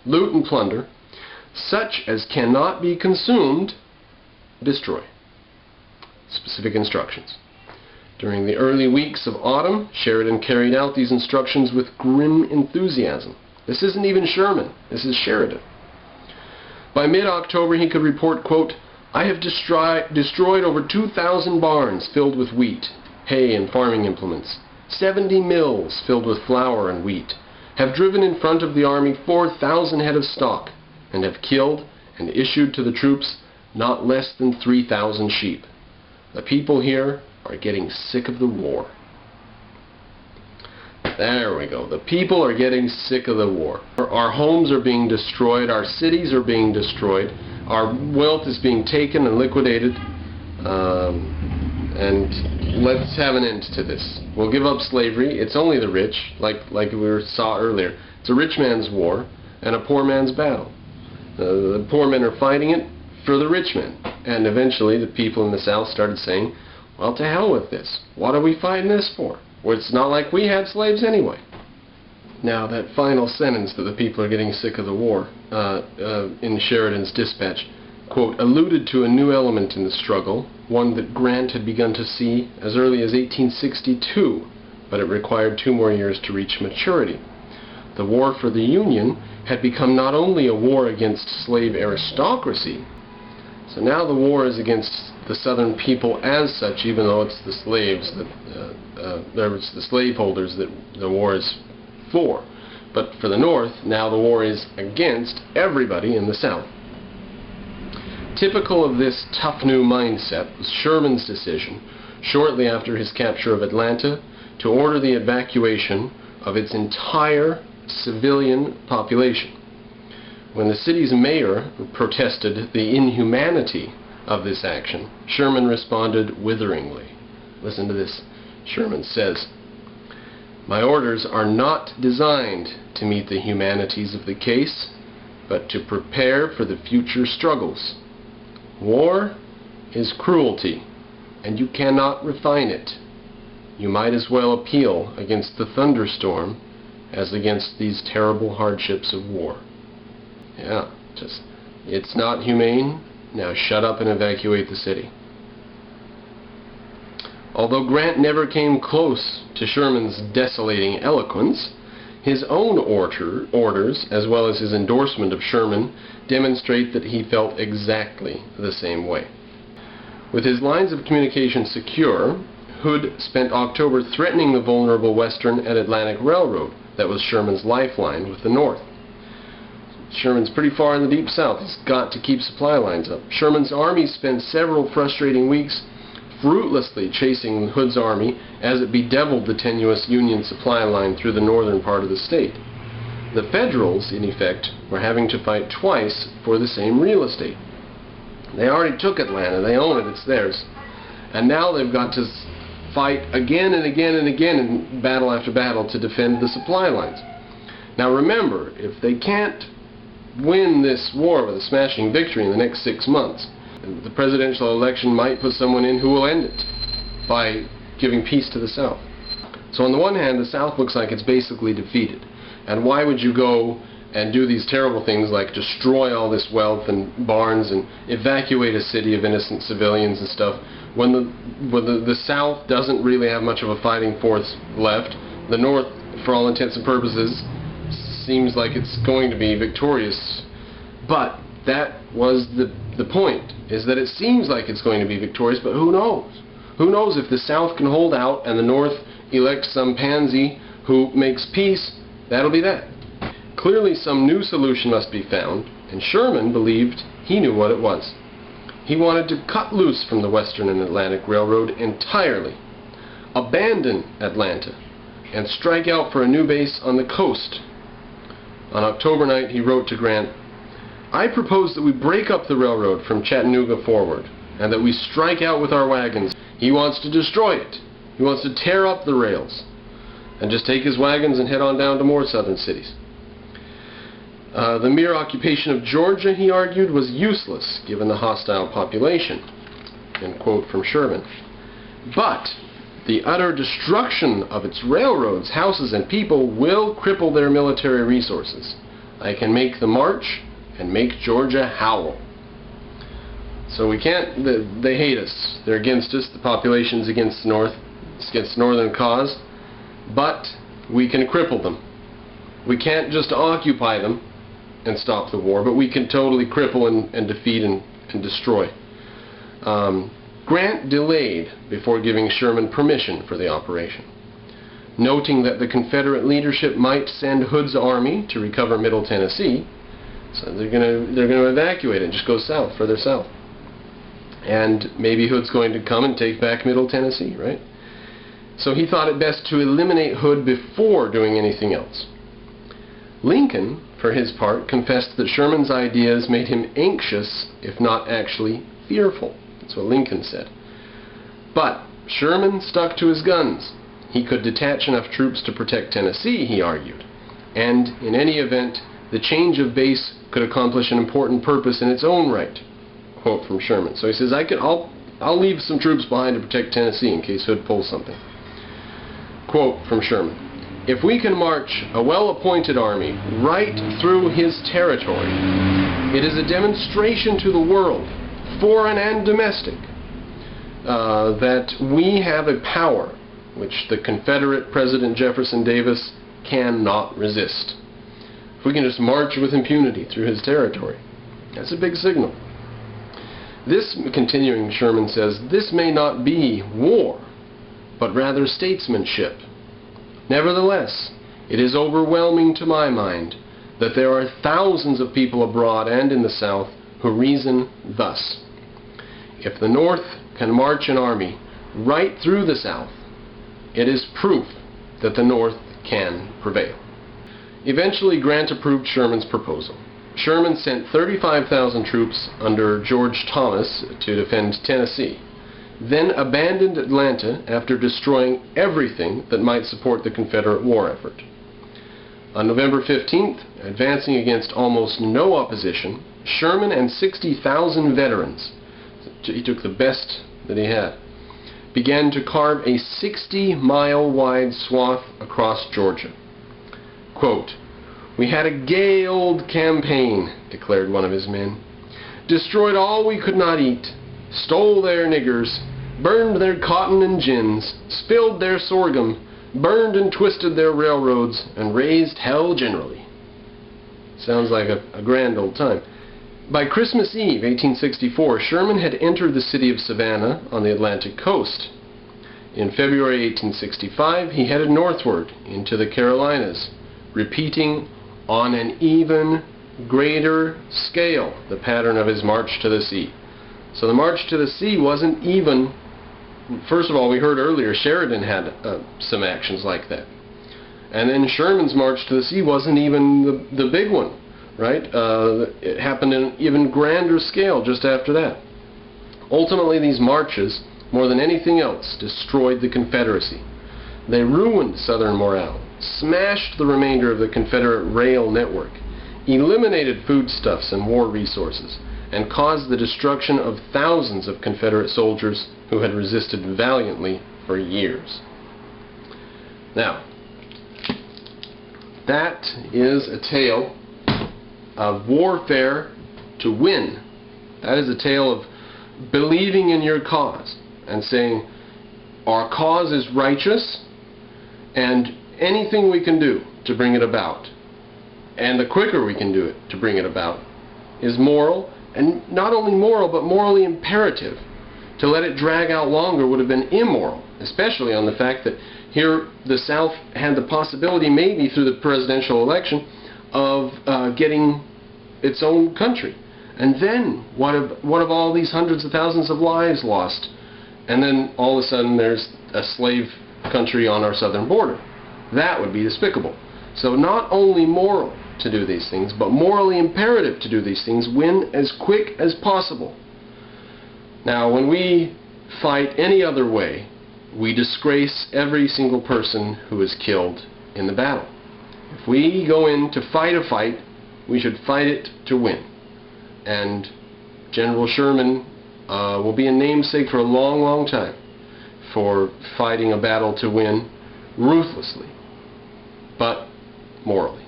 loot and plunder, such as cannot be consumed, destroy. Specific instructions. During the early weeks of autumn, Sheridan carried out these instructions with grim enthusiasm. This isn't even Sherman, this is Sheridan. By mid-October he could report, quote, "I have destroyed over 2,000 barns filled with wheat, hay and farming implements, 70 mills filled with flour and wheat, have driven in front of the army 4,000 head of stock, and have killed and issued to the troops not less than 3,000 sheep. The people here are getting sick of the war." There we go. The people are getting sick of the war. Our homes are being destroyed. Our cities are being destroyed. Our wealth is being taken and liquidated. And let's have an end to this. We'll give up slavery. It's only the rich, like we saw earlier. It's a rich man's war and a poor man's battle. The poor men are fighting it for the rich men. And eventually the people in the South started saying, well, to hell with this. What are we fighting this for? Well, it's not like we had slaves anyway. Now, that final sentence that the people are getting sick of the war in Sheridan's dispatch, quote, alluded to a new element in the struggle, one that Grant had begun to see as early as 1862, but it required 2 more years to reach maturity. The war for the Union had become not only a war against slave aristocracy, so now the war is against the Southern people as such, even though it's the slaves that it's the slaveholders that the war is for. But for the North, now the war is against everybody in the South. Typical of this tough new mindset was Sherman's decision, shortly after his capture of Atlanta, to order the evacuation of its entire civilian population. When the city's mayor protested the inhumanity of this action, Sherman responded witheringly. Listen to this. Sherman says, "My orders are not designed to meet the humanities of the case, but to prepare for the future struggles. War is cruelty, and you cannot refine it. You might as well appeal against the thunderstorm as against these terrible hardships of war." Yeah, it's not humane. Now shut up and evacuate the city. Although Grant never came close to Sherman's desolating eloquence, his own orders, as well as his endorsement of Sherman, demonstrate that he felt exactly the same way. With his lines of communication secure, Hood spent October threatening the vulnerable Western and Atlantic Railroad that was Sherman's lifeline with the North. Sherman's pretty far in the deep South. He's got to keep supply lines up. Sherman's army spent several frustrating weeks fruitlessly chasing Hood's army as it bedeviled the tenuous Union supply line through the northern part of the state. The Federals, in effect, were having to fight twice for the same real estate. They already took Atlanta. They own it. It's theirs. And now they've got to fight again and again and again in battle after battle to defend the supply lines. Now remember, if they can't win this war with a smashing victory in the next 6 months, the presidential election might put someone in who will end it by giving peace to the South. So on the one hand, the South looks like it's basically defeated. And why would you go and do these terrible things like destroy all this wealth and barns and evacuate a city of innocent civilians and stuff when the South doesn't really have much of a fighting force left? The North, for all intents and purposes, seems like it's going to be victorious. But that was the point, is that it seems like it's going to be victorious, but who knows? Who knows if the South can hold out and the North elects some pansy who makes peace? That'll be that. Clearly some new solution must be found, and Sherman believed he knew what it was. He wanted to cut loose from the Western and Atlantic Railroad entirely, abandon Atlanta, and strike out for a new base on the coast. On October 9th, he wrote to Grant, "I propose that we break up the railroad from Chattanooga forward, and that we strike out with our wagons." He wants to destroy it. He wants to tear up the rails and just take his wagons and head on down to more southern cities. The mere occupation of Georgia, he argued, was useless given the hostile population. End quote from Sherman. But the utter destruction of its railroads, houses, and people will cripple their military resources. I can make the march and make Georgia howl. So we can't, they hate us. They're against us. The population's against the North. It's against the Northern cause. But we can cripple them. We can't just occupy them and stop the war, but we can totally cripple and defeat and destroy. Grant delayed before giving Sherman permission for the operation. Noting that the Confederate leadership might send Hood's army to recover Middle Tennessee, so they're going to evacuate it, just go south, further south. And maybe Hood's going to come and take back Middle Tennessee, right? So he thought it best to eliminate Hood before doing anything else. Lincoln, for his part, confessed that Sherman's ideas made him anxious, if not actually fearful. That's what Lincoln said. But Sherman stuck to his guns. He could detach enough troops to protect Tennessee, he argued. And, in any event, the change of base could accomplish an important purpose in its own right. Quote from Sherman. So he says, I'll leave some troops behind to protect Tennessee in case Hood pulls something. Quote from Sherman. If we can march a well-appointed army right through his territory, it is a demonstration to the world, foreign and domestic, that we have a power which the Confederate President Jefferson Davis cannot resist. If we can just march with impunity through his territory, that's a big signal. This, continuing, Sherman says, this may not be war, but rather statesmanship. Nevertheless, it is overwhelming to my mind that there are thousands of people abroad and in the South who reason thus. If the North can march an army right through the South, it is proof that the North can prevail. Eventually, Grant approved Sherman's proposal. Sherman sent 35,000 troops under George Thomas to defend Tennessee, then abandoned Atlanta after destroying everything that might support the Confederate war effort. On November 15th, advancing against almost no opposition, Sherman and 60,000 veterans, he took the best that he had, began to carve a 60-mile-wide swath across Georgia. Quote, "We had a gay old campaign," declared one of his men. "Destroyed all we could not eat, stole their niggers, burned their cotton and gins, spilled their sorghum, burned and twisted their railroads, and raised hell generally." Sounds like a grand old time. By Christmas Eve, 1864, Sherman had entered the city of Savannah on the Atlantic coast. In February 1865, he headed northward into the Carolinas, repeating on an even greater scale the pattern of his march to the sea. So the march to the sea wasn't even. First of all, we heard earlier Sheridan had some actions like that. And then Sherman's march to the sea wasn't even the big one, right? It happened in an even grander scale just after that. Ultimately, these marches, more than anything else, destroyed the Confederacy. They ruined Southern morale, smashed the remainder of the Confederate rail network, eliminated foodstuffs and war resources, and caused the destruction of thousands of Confederate soldiers who had resisted valiantly for years. Now, that is a tale of warfare to win. That is a tale of believing in your cause and saying, our cause is righteous, and anything we can do to bring it about, and the quicker we can do it to bring it about, is moral, and not only moral, but morally imperative. To let it drag out longer would have been immoral, especially on the fact that here the South had the possibility, maybe through the presidential election, of getting its own country. And then what of all these hundreds of thousands of lives lost? And then all of a sudden there's a slave country on our southern border. That would be despicable. So not only moral to do these things, but morally imperative to do these things when as quick as possible. Now, when we fight any other way, we disgrace every single person who is killed in the battle. If we go in to fight a fight, we should fight it to win. And General Sherman will be a namesake for a long, long time for fighting a battle to win ruthlessly, but morally.